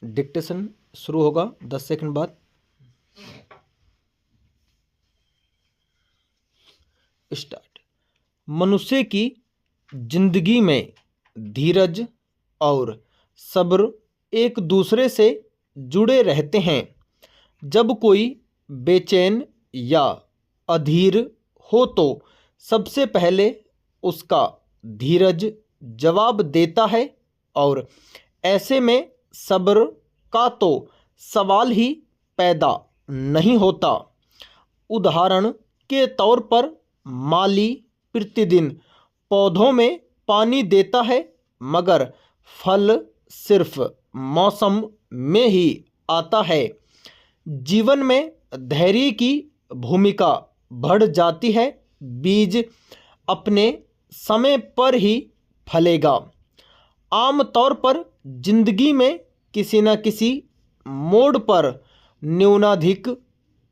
Dictation शुरू होगा 10 second बाद। स्टार्ट। मनुष्य की जिंदगी में धीरज और सब्र एक दूसरे से जुड़े रहते हैं। जब कोई बेचैन या अधीर हो तो सबसे पहले उसका धीरज जवाब देता है और ऐसे में सब्र का तो सवाल ही पैदा नहीं होता। उदाहरण के तौर पर माली प्रतिदिन पौधों में पानी देता है, मगर फल सिर्फ मौसम में ही आता है। जीवन में धैर्य की भूमिका बढ़ जाती है। बीज अपने समय पर ही फलेगा। आमतौर पर जिंदगी में किसी न किसी मोड़ पर न्यूनाधिक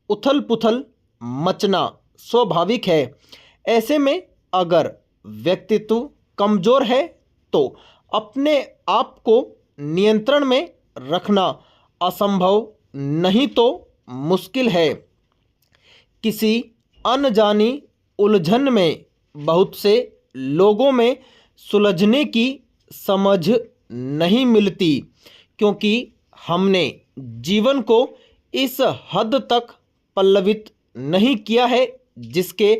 उथल पुथल मचना स्वाभाविक है। ऐसे में अगर व्यक्तित्व कमजोर है तो अपने आप को नियंत्रण में रखना असंभव नहीं तो मुश्किल है। किसी अनजानी उलझन में बहुत से लोगों में सुलझने की समझ नहीं मिलती, क्योंकि हमने जीवन को इस हद तक पल्लवित नहीं किया है जिसके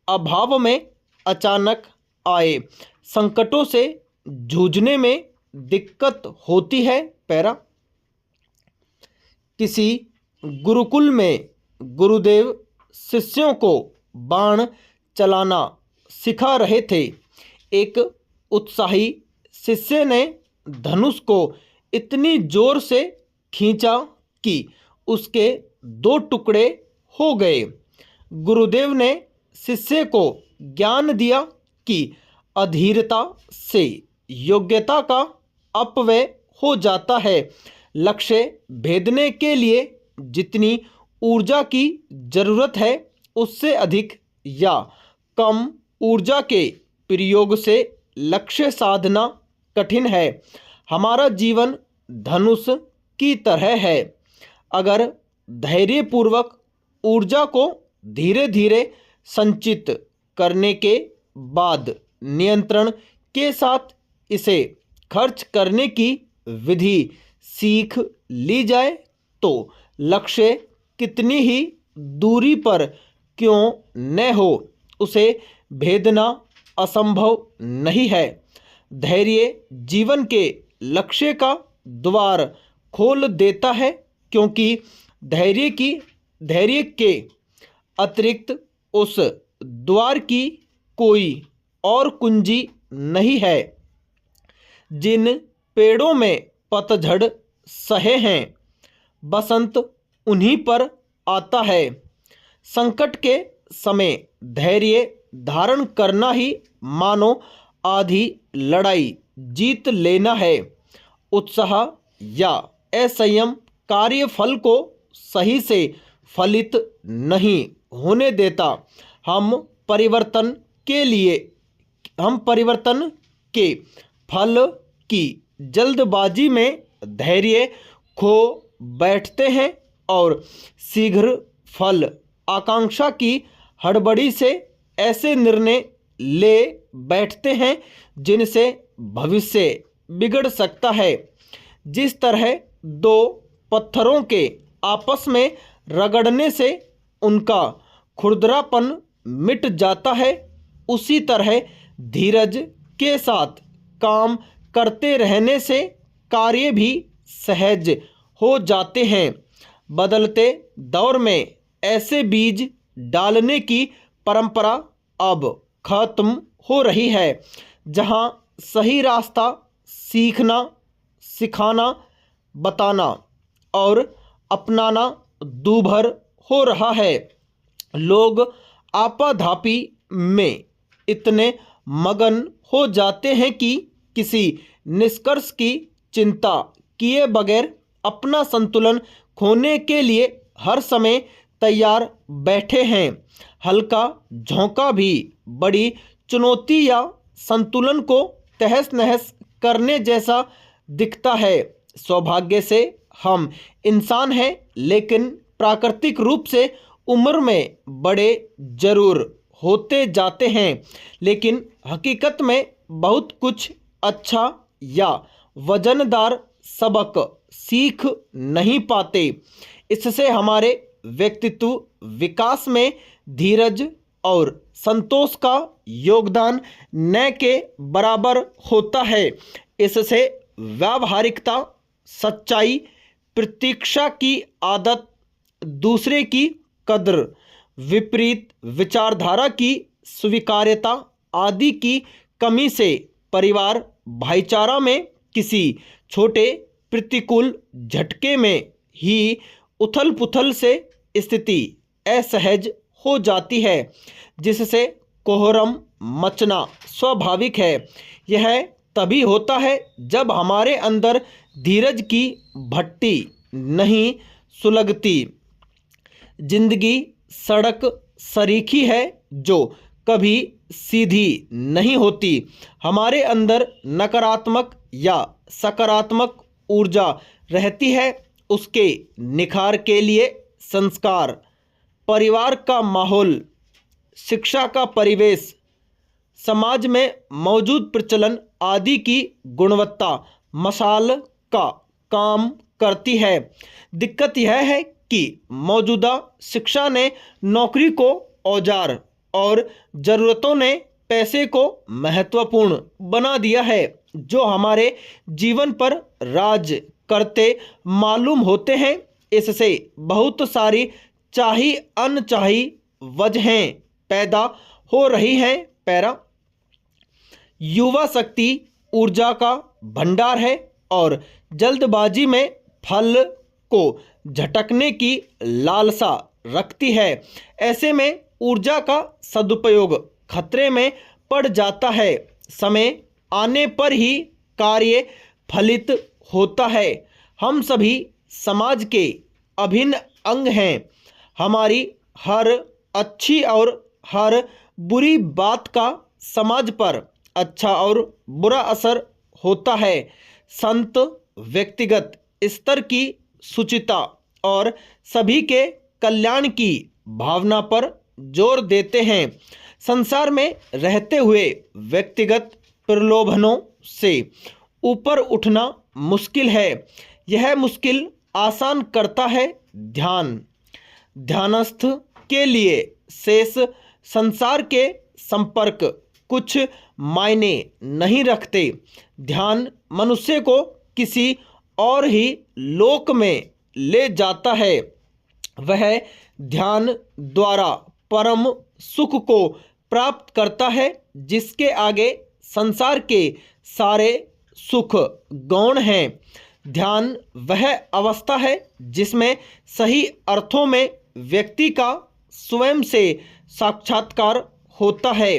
अभाव में अचानक आए संकटों से जूझने में दिक्कत होती है। पैरा। किसी गुरुकुल में गुरुदेव शिष्यों को बाण चलाना सिखा रहे थे। एक उत्साही शिष्य ने धनुष को इतनी जोर से खींचा कि उसके 2 टुकड़े हो गए। गुरुदेव ने शिष्य को ज्ञान दिया कि अधीरता से योग्यता का अपव्यय हो जाता है। लक्ष्य भेदने के लिए जितनी ऊर्जा की जरूरत है उससे अधिक या कम ऊर्जा के प्रयोग से लक्ष्य साधना कठिन है। हमारा जीवन धनुष की तरह है। अगर धैर्यपूर्वक ऊर्जा को धीरे धीरे संचित करने के बाद नियंत्रण के साथ इसे खर्च करने की विधि सीख ली जाए तो लक्ष्य कितनी ही दूरी पर क्यों न हो उसे भेदना असंभव नहीं है। धैर्य जीवन के लक्ष्य का द्वार खोल देता है, क्योंकि धैर्य के अतिरिक्त उस द्वार की कोई और कुंजी नहीं है। जिन पेड़ों में पतझड़ सहे हैं, बसंत उन्हीं पर आता है। संकट के समय धैर्य धारण करना ही मानो आधी लड़ाई जीत लेना है। उत्साह या असंयम कार्यफल को सही से फलित नहीं होने देता। हम परिवर्तन के फल की जल्दबाजी में धैर्य खो बैठते हैं और शीघ्र फल आकांक्षा की हड़बड़ी से ऐसे निर्णय ले बैठते हैं जिनसे भविष्य बिगड़ सकता है। जिस तरह 2 पत्थरों के आपस में रगड़ने से उनका खुरदरापन मिट जाता है, उसी तरह धीरज के साथ काम करते रहने से कार्य भी सहज हो जाते हैं। बदलते दौर में ऐसे बीज डालने की परंपरा अब खत्म हो रही है, जहां सही रास्ता सीखना, सिखाना, बताना और अपनाना दूभर हो रहा है। लोग आपाधापी में इतने मगन हो जाते हैं कि किसी निष्कर्ष की चिंता किए बगैर अपना संतुलन खोने के लिए हर समय तैयार बैठे हैं। हल्का झोंका भी बड़ी चुनौती या संतुलन को तहस नहस करने जैसा दिखता है। सौभाग्य से हम इंसान हैं, लेकिन प्राकृतिक रूप से उम्र में बड़े जरूर होते जाते हैं, लेकिन हकीकत में बहुत कुछ अच्छा या वजनदार सबक सीख नहीं पाते। इससे हमारे व्यक्तित्व विकास में धीरज और संतोष का योगदान न के बराबर होता है। इससे व्यावहारिकता, सच्चाई, प्रतीक्षा की आदत, दूसरे की कद्र, विपरीत विचारधारा की स्वीकार्यता आदि की कमी से परिवार भाईचारा में किसी छोटे प्रतिकूल झटके में ही उथल पुथल से स्थिति असहज हो जाती है, जिससे कोहराम मचना स्वाभाविक है। यह तभी होता है जब हमारे अंदर धीरज की भट्टी नहीं सुलगती। जिंदगी सड़क सरीखी है जो कभी सीधी नहीं होती। हमारे अंदर नकारात्मक या सकारात्मक ऊर्जा रहती है। उसके निखार के लिए संस्कार, परिवार का माहौल, शिक्षा का परिवेश, समाज में मौजूद प्रचलन आदि की गुणवत्ता मशाल का काम करती है। दिक्कत यह है कि मौजूदा शिक्षा ने नौकरी को औजार और ज़रूरतों ने पैसे को महत्वपूर्ण बना दिया है, जो हमारे जीवन पर राज करते मालूम होते हैं। इससे बहुत सारी चाही अनचाही वजहें पैदा हो रही हैं। पैरा युवा शक्ति ऊर्जा का भंडार है और जल्दबाजी में फल को झटकने की लालसा रखती है। ऐसे में ऊर्जा का सदुपयोग खतरे में पड़ जाता है। समय आने पर ही कार्य फलित होता है। हम सभी समाज के अभिन्न अंग हैं। हमारी हर अच्छी और हर बुरी बात का समाज पर अच्छा और बुरा असर होता है। संत व्यक्तिगत स्तर की सुचिता और सभी के कल्याण की भावना पर जोर देते हैं। संसार में रहते हुए व्यक्तिगत प्रलोभनों से ऊपर उठना मुश्किल है। यह मुश्किल आसान करता है ध्यान। ध्यानस्थ के लिए शेष संसार के संपर्क कुछ मायने नहीं रखते। ध्यान मनुष्य को किसी और ही लोक में ले जाता है। वह ध्यान द्वारा परम सुख को प्राप्त करता है, जिसके आगे संसार के सारे सुख गौण हैं। ध्यान वह अवस्था है जिसमें सही अर्थों में व्यक्ति का स्वयं से साक्षात्कार होता है।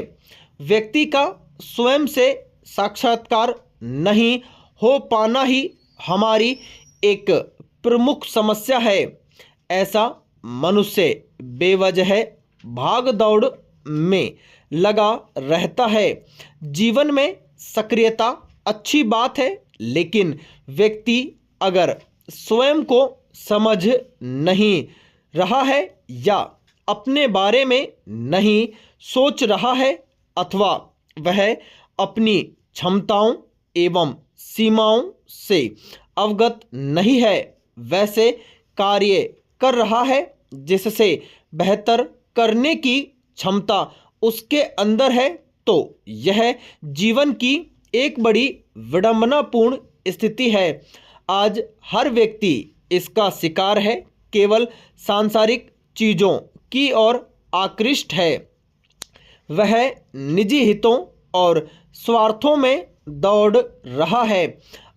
व्यक्ति का स्वयं से साक्षात्कार नहीं हो पाना ही हमारी एक प्रमुख समस्या है। ऐसा मनुष्य बेवजह भाग दौड़ में लगा रहता है। जीवन में सक्रियता अच्छी बात है, लेकिन व्यक्ति अगर स्वयं को समझ नहीं रहा है या अपने बारे में नहीं सोच रहा है, अथवा वह अपनी क्षमताओं एवं सीमाओं से अवगत नहीं है, वैसे कार्य कर रहा है जिससे बेहतर करने की क्षमता उसके अंदर है, तो यह जीवन की एक बड़ी विडंबनापूर्ण स्थिति है। आज हर व्यक्ति इसका शिकार है, केवल सांसारिक चीज़ों की ओर आकृष्ट है। वह निजी हितों और स्वार्थों में दौड़ रहा है,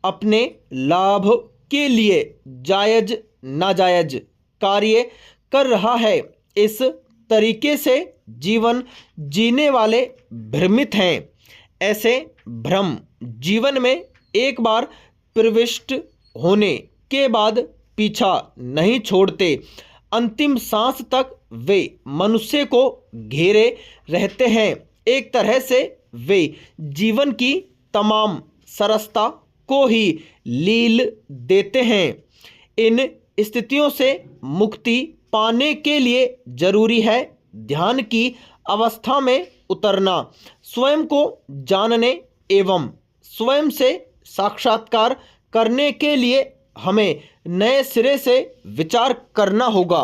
अपने लाभ के लिए जायज नाजायज कार्य कर रहा है। इस तरीके से जीवन जीने वाले भ्रमित हैं। ऐसे भ्रम जीवन में एक बार प्रविष्ट होने के बाद पीछा नहीं छोड़ते। अंतिम सांस तक वे मनुष्य को घेरे रहते हैं। एक तरह से वे जीवन की तमाम सरसता को ही लील देते हैं। इन स्थितियों से मुक्ति पाने के लिए जरूरी है ध्यान की अवस्था में उतरना, स्वयं को जानने एवं स्वयं से साक्षात्कार करने के लिए हमें नए सिरे से विचार करना होगा।